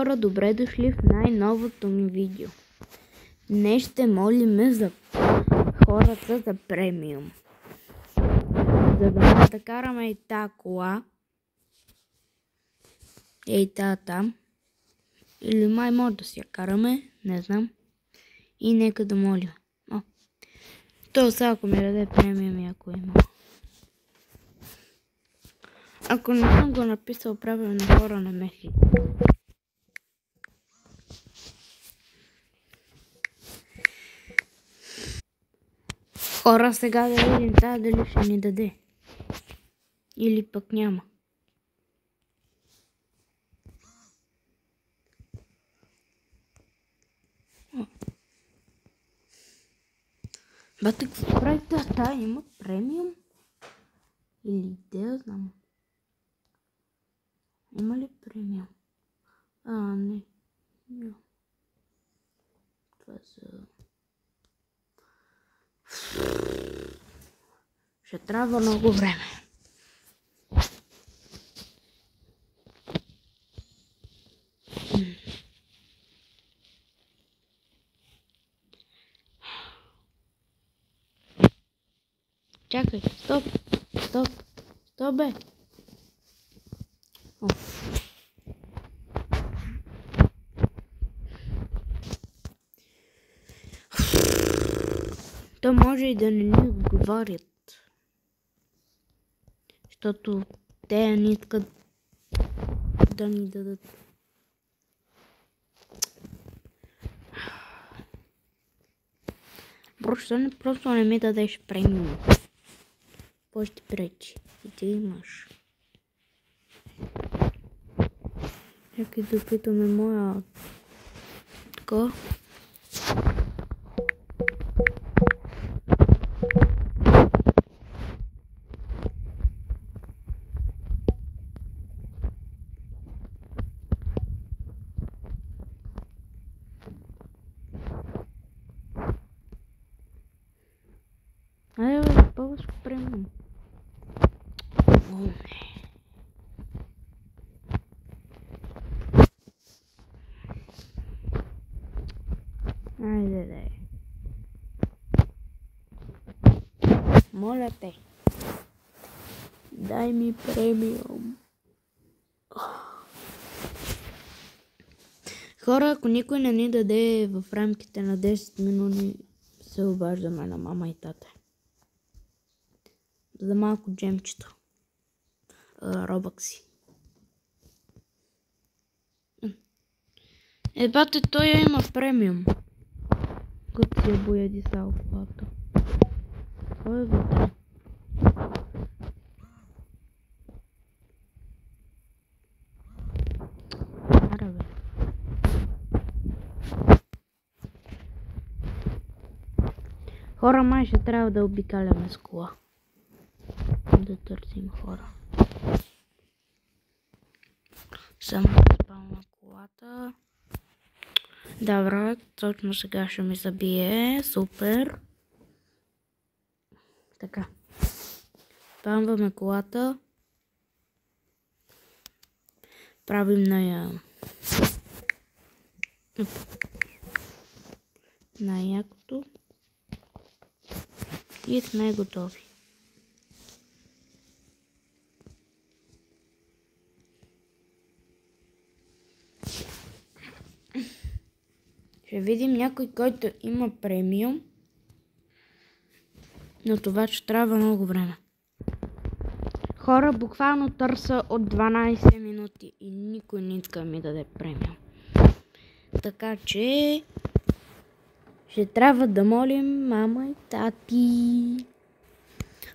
Хора, добре дошли в най-новото ми видео. Днес ще молим за хората за премиум. За да може да караме и тази кола. И тази там. Или май може да си я караме, не знам. И нека да молим. То сега ако ми даде премиум и ако има. Ако не съм го написал правилно, хора, не ме хит. Хора, сега да видим тази дали ще ни даде. Или пък няма. Бате, какво прави тази? Има премиум? Или да знам. Има ли премиум? Не. Това са... Ще трябва много време. Чакай, стоп, бе. То може и да не ни отговарят. Защото те не искат да ни дадат. Просто не ми дадеш премиум. Какво ще пречи? И ти имаш. Чакай да питаме моя... Така. Айде, ползваш премиум. Айде. Моля те. Дай ми премиум. Хора, ако никой не ни даде в рамките на 10 минути, се обаждаме на мама и тата. За малко джемчето. Робъкси. Бате, той има премиум. Като се бояди са колата. Кой е вътре? Ара, бе. Хора, май ще трябва да обикаляме с кола. Да търсим хора. Само да спална колата. Добре, точно сега ще ми забие. Супер. Така. Спамваме колата. Правим на якото. И сме готови. Ще видим някой, който има премиум. Но това ще трябва много време. Хора, буквално търса от 12 минути и никой не иска ми да даде премиум. Така че ще трябва да молим мама и тати.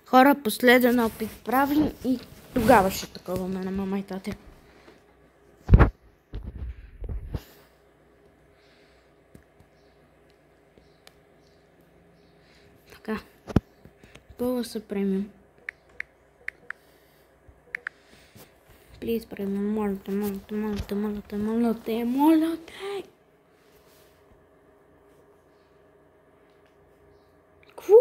Хора, последен опит правим и тогава ще таковаме на мама и тати. Така. Пълва са премиум. Плиз премиум. Моля те. Какво?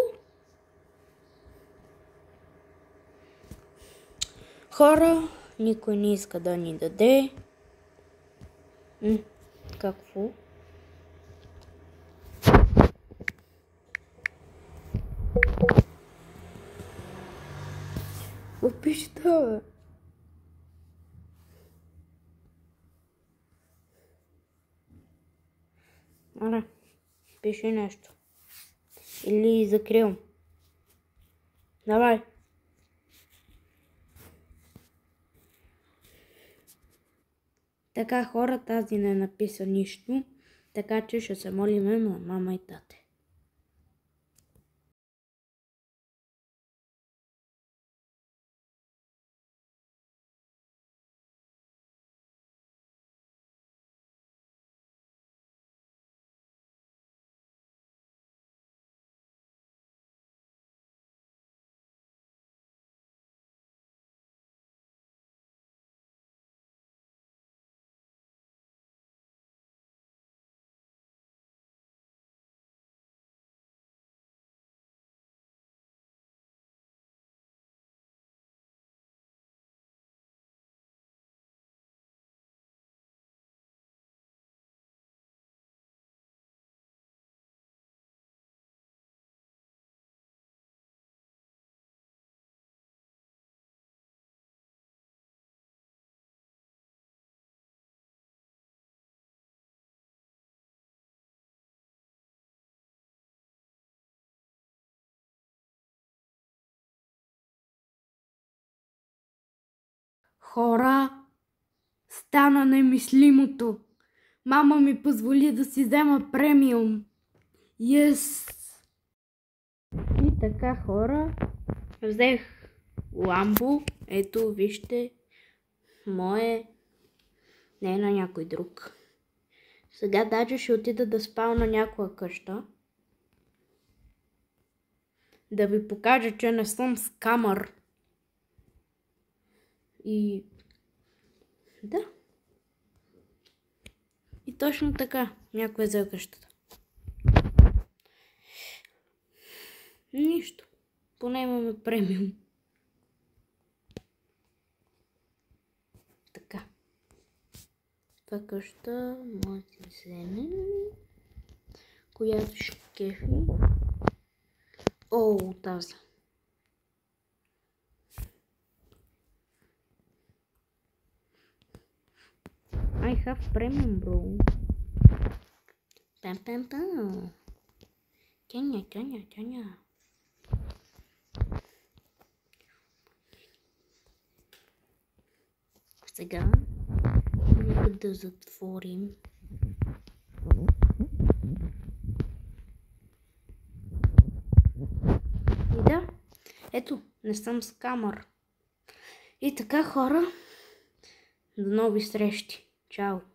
Хора, никой не иска да ни даде. Какво? Опиши това. Аре, пиши нещо. Или закривам. Давай. Така хора, тази не написа нищо, така че ще се молиме на мама и тате. Хора, стана немислимото. Мама ми позволи да си взема премиум. Yes! И така, хора, взех ламбо. Ето, вижте, мое, не на някой друг. Сега даже ще отида да спал на някоя къща. Да ви покажа, че не съм скамър. И да. И точно така. Някой взе къщата. Нищо. Поне имаме премиум. Така. Това къща може да вземе. Която ще кефи. О, тази. I have premium, bro. Пам-пам-пам. Тяня. Сега нека да затворим. И да, ето, не съм скамър. И така, хора, до нови срещи. Чао!